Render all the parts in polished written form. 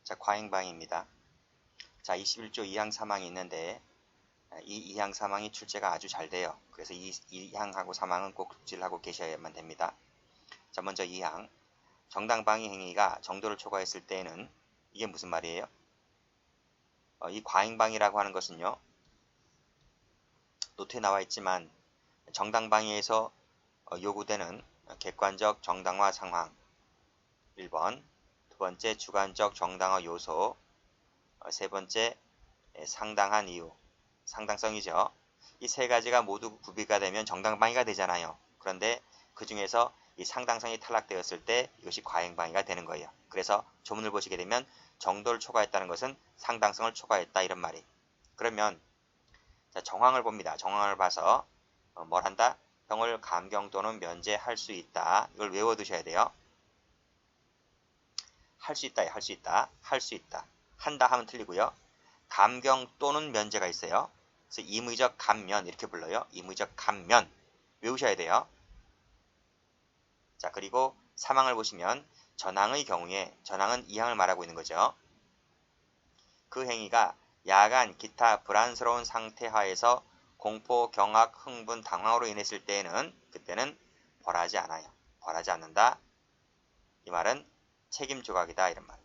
자, 과잉방입니다. 자, 21조 2항 3항이 있는데 이 2항 3항이 출제가 아주 잘 돼요. 그래서 이 2항하고 3항은 꼭 숙지를 하고 계셔야만 됩니다. 자, 먼저 2항. 정당방위 행위가 정도를 초과했을 때에는 이게 무슨 말이에요? 이 과잉방위라고 하는 것은요. 노트에 나와 있지만 정당방위에서 요구되는 객관적 정당화 상황 1번, 두 번째 주관적 정당화 요소, 세 번째 상당한 이유, 상당성이죠. 이 세 가지가 모두 구비가 되면 정당방위가 되잖아요. 그런데 그 중에서 이 상당성이 탈락되었을 때 이것이 과잉방위가 되는 거예요. 그래서 조문을 보시게 되면 정도를 초과했다는 것은 상당성을 초과했다 이런 말이. 그러면 자, 정황을 봅니다. 정황을 봐서 뭘 한다? 형을 감경 또는 면제할 수 있다. 이걸 외워두셔야 돼요. 할 수 있다, 할 수 있다, 할 수 있다. 한다 하면 틀리고요. 감경 또는 면제가 있어요. 그래서 임의적 감면 이렇게 불러요. 임의적 감면 외우셔야 돼요. 자, 그리고 3항을 보시면 전항의 경우에 전항은 2항을 말하고 있는 거죠. 그 행위가 야간 기타 불안스러운 상태 하에서 공포, 경악, 흥분, 당황으로 인했을 때에는 그때는 벌하지 않아요. 벌하지 않는다. 이 말은 책임 조각이다 이런 말.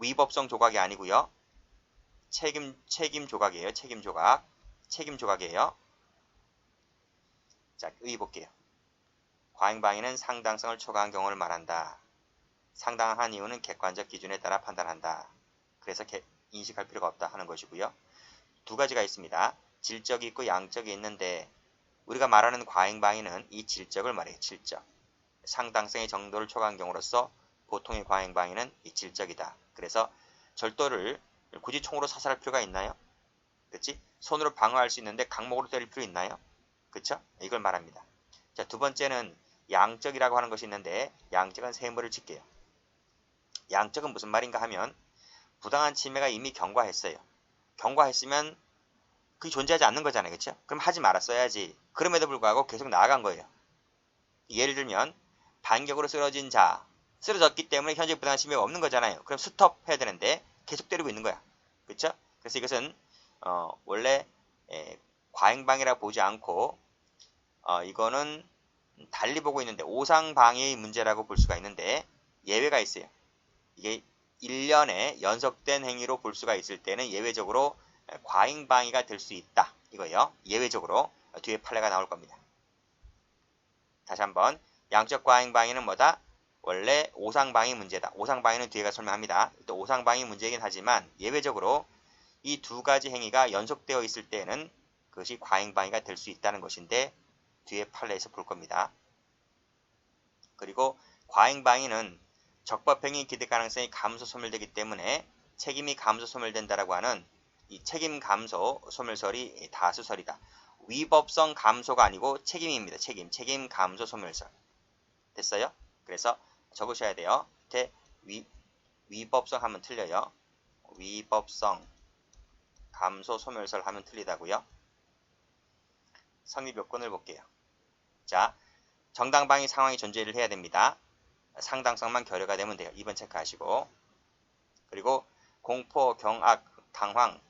위법성 조각이 아니고요. 책임 조각이에요. 책임 조각. 책임 조각이에요. 자, 의 볼게요. 과잉방위는 상당성을 초과한 경우를 말한다. 상당한 이유는 객관적 기준에 따라 판단한다. 그래서 인식할 필요가 없다 하는 것이고요. 두 가지가 있습니다. 질적이 있고 양적이 있는데 우리가 말하는 과잉방위는 이 질적을 말해요. 질적. 상당성의 정도를 초과한 경우로서 보통의 과잉방위는 이 질적이다. 그래서 절도를 굳이 총으로 사살할 필요가 있나요? 그렇지? 손으로 방어할 수 있는데 강목으로 때릴 필요 있나요? 그렇죠? 이걸 말합니다. 자, 두 번째는 양적이라고 하는 것이 있는데 양적은 세모를 칠게요. 양적은 무슨 말인가 하면 부당한 침해가 이미 경과했어요. 경과했으면 그게 존재하지 않는 거잖아요. 그렇죠? 그럼 하지 말았어야지. 그럼에도 불구하고 계속 나아간 거예요. 예를 들면 반격으로 쓰러진 자, 쓰러졌기 때문에 현재 부당한 침해가 없는 거잖아요. 그럼 스톱 해야 되는데 계속 때리고 있는 거야. 그렇죠? 그래서 이것은 원래 과잉방위라 보지 않고 이거는 달리 보고 있는데 오상방위의 문제라고 볼 수가 있는데 예외가 있어요. 이게 1년에 연속된 행위로 볼 수가 있을 때는 예외적으로 과잉방위가 될 수 있다. 이거예요. 예외적으로 뒤에 판례가 나올 겁니다. 다시 한번 양적 과잉방위는 뭐다? 원래 오상방위 문제다. 오상방위는 뒤에가 설명합니다. 또 오상방위 문제이긴 하지만 예외적으로 이 두 가지 행위가 연속되어 있을 때는 그것이 과잉방위가 될 수 있다는 것인데 뒤에 판례에서 볼 겁니다. 그리고 과잉방위는 적법행위 기대 가능성이 감소 소멸되기 때문에 책임이 감소 소멸된다라고 하는 이 책임 감소 소멸설이 다수설이다. 위법성 감소가 아니고 책임입니다. 책임 감소 소멸설. 됐어요? 그래서 적으셔야 돼요. 밑에 위법성 하면 틀려요. 위법성 감소 소멸설 하면 틀리다고요. 성립 요건을 볼게요. 자, 정당방위 상황이 존재를 해야 됩니다. 상당성만 결여가 되면 돼요. 2번 체크하시고. 그리고 공포, 경악, 당황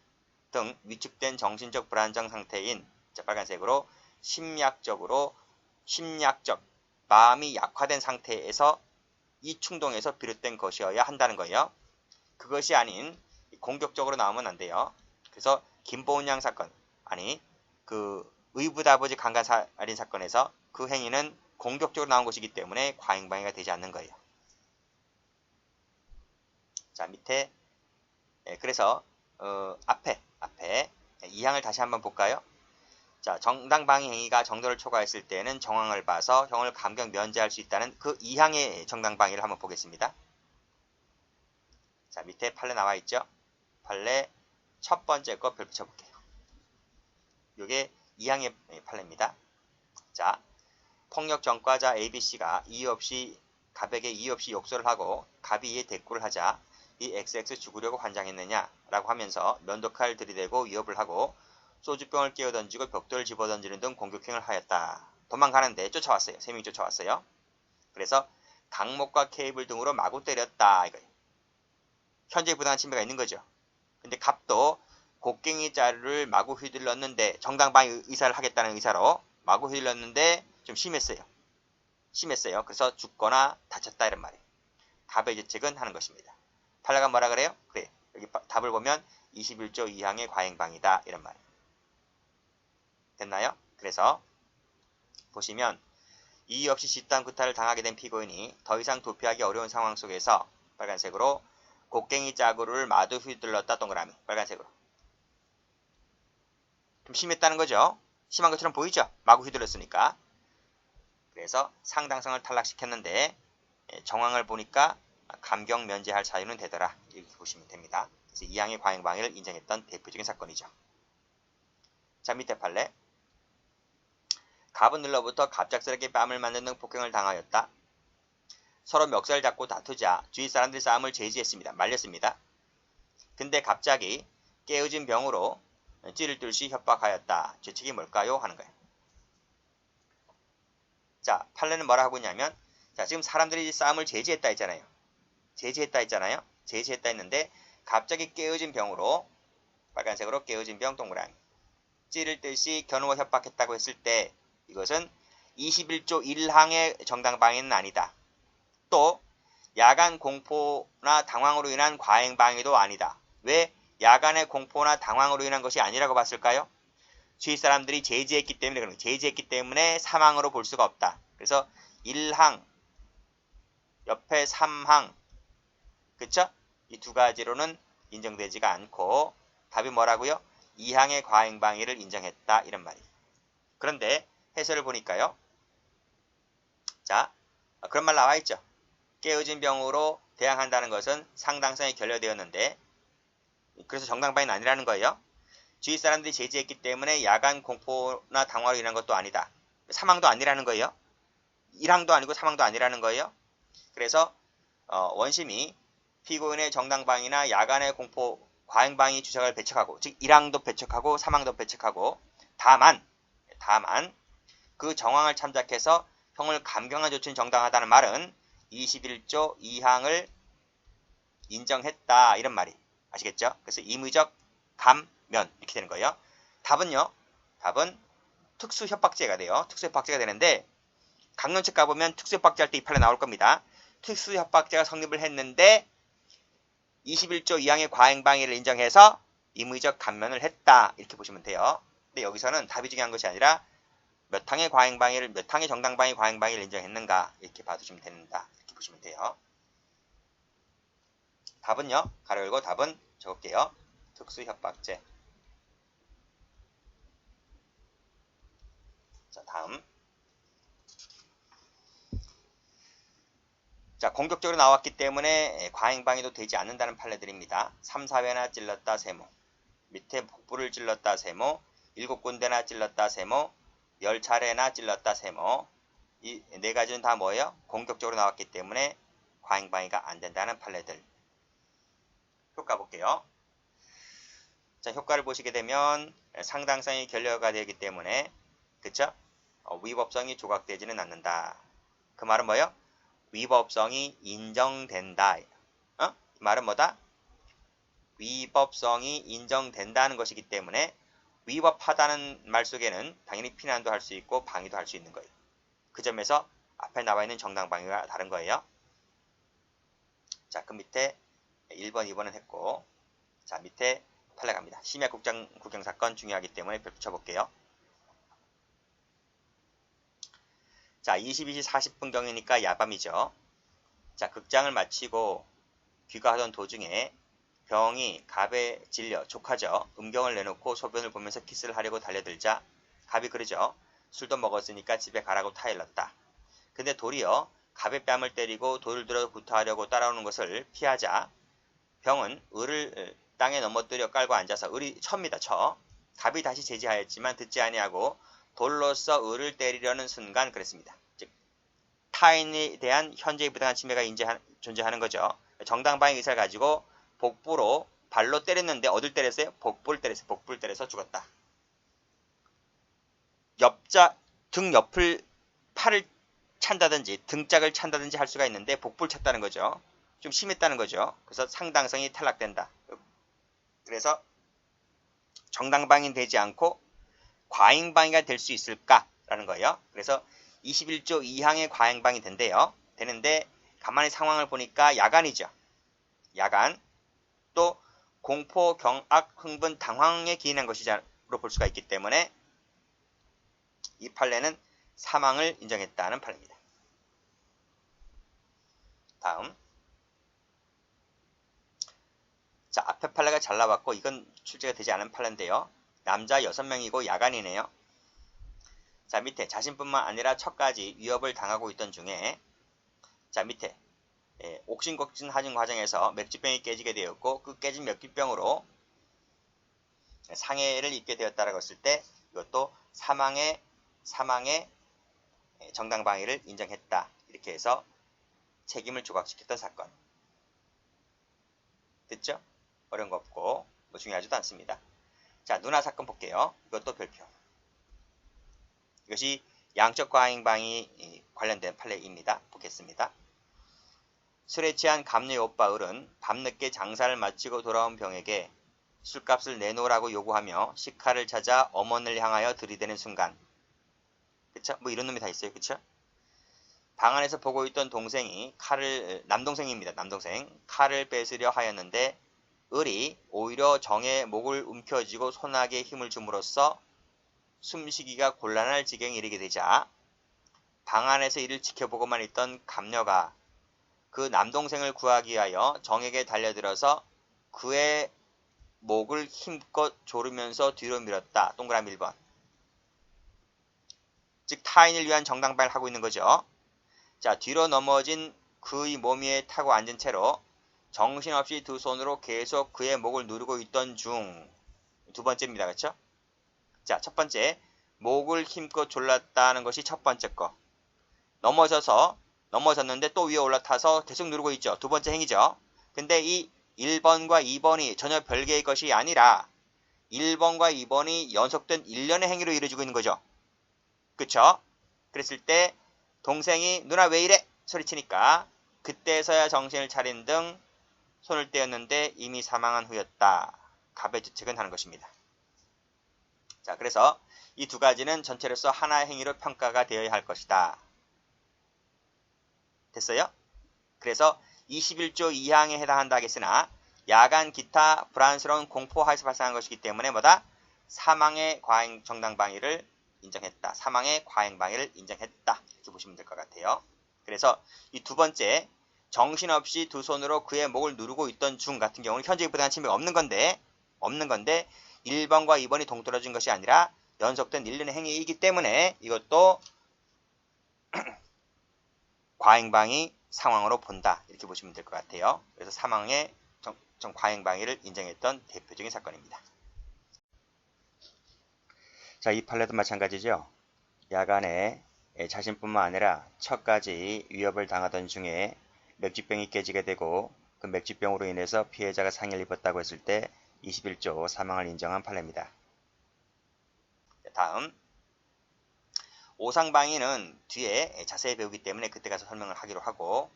등 위축된 정신적 불안정 상태인 빨간색으로 심리학적 마음이 약화된 상태에서 이 충동에서 비롯된 것이어야 한다는 거예요. 그것이 아닌 공격적으로 나오면 안 돼요. 그래서 김보은 양 사건 그 의붓 아버지 강간살인 사건에서 그 행위는 공격적으로 나온 것이기 때문에 과잉방위가 되지 않는 거예요. 자, 밑에 그래서 앞에 2항을 다시 한번 볼까요? 자, 정당방위 행위가 정도를 초과했을 때는 정황을 봐서 형을 감경 면제할 수 있다는 그 2항의 정당방위를 한번 보겠습니다. 자, 밑에 판례 나와 있죠? 판례 첫 번째 거 별 붙여볼게요. 이게 2항의 판례입니다. 자, 폭력 전과자 ABC가 갑에게 이유 없이 욕설을 하고 갑이 이에 대꾸를 하자 이 XX 죽으려고 환장했느냐 라고 하면서 면도칼 들이대고 위협을 하고 소주병을 끼어던지고 벽돌을 집어던지는 등 공격행을 하였다. 도망가는데 쫓아왔어요. 3명이 쫓아왔어요. 그래서 강목과 케이블 등으로 마구 때렸다 이거예요. 현재 부당한 침해가 있는 거죠. 근데 갑도 곡괭이 자루를 마구 휘둘렀는데 정당방위 의사를 하겠다는 의사로 마구 휘둘렀는데 좀 심했어요. 그래서 죽거나 다쳤다 이런 말이에요. 갑의 죄책은 하는 것입니다. 판례가 뭐라 그래요? 그래, 여기 답을 보면 21조 2항의 과잉방위다 이런 말이에요. 됐나요? 그래서 보시면 이유 없이 집단 구타를 당하게 된 피고인이 더 이상 도피하기 어려운 상황 속에서 빨간색으로 곡괭이 자루를 마구 휘둘렀다 동그라미 빨간색으로 좀 심했다는 거죠. 심한 것처럼 보이죠? 마구 휘둘렀으니까. 그래서 상당성을 탈락시켰는데 정황을 보니까 감경 면제할 사유는 되더라 이렇게 보시면 됩니다. 그래서 이항의 과잉방위를 인정했던 대표적인 사건이죠. 자, 밑에 판례. 갑은 늘로부터 갑작스럽게 뺨을 맞는 등 폭행을 당하였다. 서로 멱살 잡고 다투자 주위 사람들이 싸움을 제지했습니다. 말렸습니다. 근데 갑자기 깨어진 병으로 찌를 뚫시 협박하였다. 죄책이 뭘까요? 하는 거예요. 자, 판례는 뭐라 하고 있냐면, 자, 지금 사람들이 싸움을 제지했다 했잖아요. 제지했다 했는데 갑자기 깨어진 병으로 빨간색으로 깨어진 병 동그라미 찌를 듯이 겨누어 협박했다고 했을 때 이것은 21조 1항의 정당방위는 아니다. 또 야간 공포나 당황으로 인한 과잉방위도 아니다. 왜 야간의 공포나 당황으로 인한 것이 아니라고 봤을까요? 주위 사람들이 제지했기 때문에 그런 거예요. 제지했기 때문에 사망으로 볼 수가 없다. 그래서 1항 옆에 3항 그쵸? 이 두 가지로는 인정되지가 않고 답이 뭐라고요? 2항의 과잉방위를 인정했다 이런 말이에요. 그런데 해설을 보니까요. 자, 그런 말 나와 있죠. 깨어진 병으로 대항한다는 것은 상당성이 결여되었는데 그래서 정당방위는 아니라는 거예요. 주위 사람들이 제지했기 때문에 야간 공포나 당화로 인한 것도 아니다. 사망도 아니라는 거예요. 1항도 아니고 사망도 아니라는 거예요. 그래서 원심이 피고인의 정당방위나 야간의 공포 과잉방위 주장을 배척하고 즉 1항도 배척하고 사망도 배척하고 다만 그 정황을 참작해서 형을 감경한 조치는 정당하다는 말은 21조 2항을 인정했다 이런 말이 아시겠죠? 그래서 임의적 감면 이렇게 되는 거예요. 답은요. 답은 특수협박죄가 돼요. 특수협박죄가 되는데 강론책 가보면 특수협박죄 할 때 이 판례 나올 겁니다. 특수협박죄가 성립을 했는데 21조 2항의 과잉방위를 인정해서 임의적 감면을 했다 이렇게 보시면 돼요. 근데 여기서는 답이 중요한 것이 아니라 몇 항의 과잉방위를 몇 항의 정당방위 과잉방위를 인정했는가 이렇게 봐주시면 된다 이렇게 보시면 돼요. 답은요. 가로 열고 답은 적을게요. 특수협박죄. 자, 다음. 자, 공격적으로 나왔기 때문에 과잉방위도 되지 않는다는 판례들입니다. 3, 4회나 찔렀다 세모. 밑에 복부를 찔렀다 세모. 7군데나 찔렀다 세모. 10차례나 찔렀다 세모. 이 네 가지는 다 뭐예요? 공격적으로 나왔기 때문에 과잉방위가 안 된다는 판례들. 효과 볼게요. 자, 효과를 보시게 되면 상당성이 결여가 되기 때문에 그쵸? 위법성이 조각되지는 않는다. 그 말은 뭐예요? 위법성이 인정된다. 이 말은 뭐다? 위법성이 인정된다는 것이기 때문에 위법하다는 말 속에는 당연히 피난도 할 수 있고 방위도 할 수 있는 거예요. 그 점에서 앞에 나와 있는 정당방위가 다른 거예요. 자, 그 밑에 1번, 2번은 했고 자, 밑에 판례 갑니다. 심야 구경사건 중요하기 때문에 별 붙여볼게요. 자, 22시 40분경이니까 야밤이죠. 자, 극장을 마치고 귀가하던 도중에 병이 갑에 질려 족하죠. 음경을 내놓고 소변을 보면서 키스를 하려고 달려들자 갑이 그러죠. 술도 먹었으니까 집에 가라고 타일렀다. 근데 도리어 갑의 뺨을 때리고 돌을 들어 구타하려고 따라오는 것을 피하자 병은 을을 땅에 넘어뜨려 깔고 앉아서 을이 첩니다. 쳐. 갑이 다시 제지하였지만 듣지 아니하고 돌로서 을을 때리려는 순간 그랬습니다. 즉 타인에 대한 현재의 부당한 침해가 존재하는 거죠. 정당방위 의사를 가지고 복부로 발로 때렸는데 어딜 때렸어요? 복부를 때렸어요. 복부를 때려서 죽었다. 등 옆을 팔을 찬다든지 등짝을 찬다든지 할 수가 있는데 복부를 찼다는 거죠. 좀 심했다는 거죠. 그래서 상당성이 탈락된다. 그래서 정당방위 되지 않고 과잉방위가 될 수 있을까라는 거예요. 그래서 21조 2항의 과잉방위 된대요. 되는데 가만히 상황을 보니까 야간이죠. 야간. 또 공포, 경악, 흥분, 당황에 기인한 것이로 볼 수가 있기 때문에 이 판례는 사망을 인정했다는 판례입니다. 다음. 자, 앞에 판례가 잘 나왔고 이건 출제가 되지 않은 판례인데요. 남자 6명이고 야간이네요. 자, 밑에 자신뿐만 아니라 척까지 위협을 당하고 있던 중에 자, 밑에 옥신각신하는 과정에서 맥주병이 깨지게 되었고 그 깨진 맥주병으로 상해를 입게 되었다라고 했을 때 이것도 사망의 정당방위를 인정했다. 이렇게 해서 책임을 조각시켰던 사건. 됐죠? 어려운 거 없고 뭐 중요하지도 않습니다. 자, 누나 사건 볼게요. 이것도 별표. 이것이 양적 과잉방위 관련된 판례입니다. 보겠습니다. 술에 취한 갑녀의 오빠 을은 밤늦게 장사를 마치고 돌아온 병에게 술값을 내놓으라고 요구하며 식칼을 찾아 어머니를 향하여 들이대는 순간, 그쵸? 뭐 이런 놈이 다 있어요. 그쵸? 방 안에서 보고 있던 동생이 남동생입니다. 남동생. 칼을 뺏으려 하였는데 을이 오히려 정의 목을 움켜쥐고 손아귀에 힘을 줌으로써 숨쉬기가 곤란할 지경에 이르게 되자 방 안에서 이를 지켜보고만 있던 갑녀가 그 남동생을 구하기 위하여 정에게 달려들어서 그의 목을 힘껏 조르면서 뒤로 밀었다. 동그라미 1번. 즉 타인을 위한 정당방위를 하고 있는 거죠. 자, 뒤로 넘어진 그의 몸 위에 타고 앉은 채로 정신없이 두 손으로 계속 그의 목을 누르고 있던 중. 두 번째입니다. 그렇죠? 자, 첫 번째. 목을 힘껏 졸랐다는 것이 첫 번째 거. 넘어졌는데 또 위에 올라타서 계속 누르고 있죠. 두 번째 행위죠. 근데 이 1번과 2번이 전혀 별개의 것이 아니라 1번과 2번이 연속된 일련의 행위로 이루어지고 있는 거죠. 그쵸? 그랬을 때 동생이 누나 왜 이래? 소리치니까 그때서야 정신을 차린 등 손을 떼었는데 이미 사망한 후였다. 갑의 주책은 하는 것입니다. 자, 그래서 이 두 가지는 전체로서 하나의 행위로 평가가 되어야 할 것이다. 됐어요? 그래서 21조 2항에 해당한다 하겠으나 야간 기타 불안스러운 공포 하에서 발생한 것이기 때문에 뭐다? 사망의 과잉 정당방위를 인정했다. 사망의 과잉방위를 인정했다. 이렇게 보시면 될 것 같아요. 그래서 이 두 번째 정신없이 두 손으로 그의 목을 누르고 있던 중 같은 경우는 현재에 부당한 침해가 없는 건데 1번과 2번이 동떨어진 것이 아니라 연속된 일련의 행위이기 때문에 이것도 과잉방위 상황으로 본다. 이렇게 보시면 될 것 같아요. 그래서 사망의 과잉방위를 인정했던 대표적인 사건입니다. 자, 이 판례도 마찬가지죠. 야간에 자신뿐만 아니라 척까지 위협을 당하던 중에 맥주병이 깨지게 되고 그 맥주병으로 인해서 피해자가 상해를 입었다고 했을 때 21조 사망을 인정한 판례입니다. 다음 오상방위는 뒤에 자세히 배우기 때문에 그때 가서 설명을 하기로 하고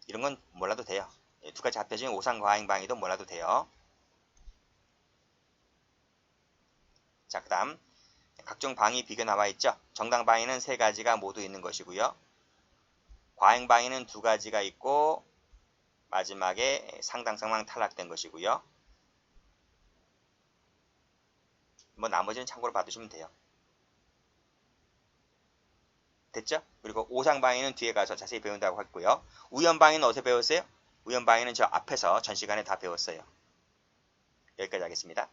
이런 건 몰라도 돼요. 두 가지 합해진 오상과잉방위도 몰라도 돼요. 자, 그 다음 각종 방위 비교 나와 있죠. 정당방위는 세 가지가 모두 있는 것이고요. 과잉방위는 두 가지가 있고 마지막에 상당성만 탈락된 것이고요. 뭐 나머지는 참고로 봐두시면 돼요. 됐죠? 그리고 오상방위는 뒤에 가서 자세히 배운다고 했고요. 우연방위는 어디서 배웠어요? 우연방위는 저 앞에서 전 시간에 다 배웠어요. 여기까지 하겠습니다.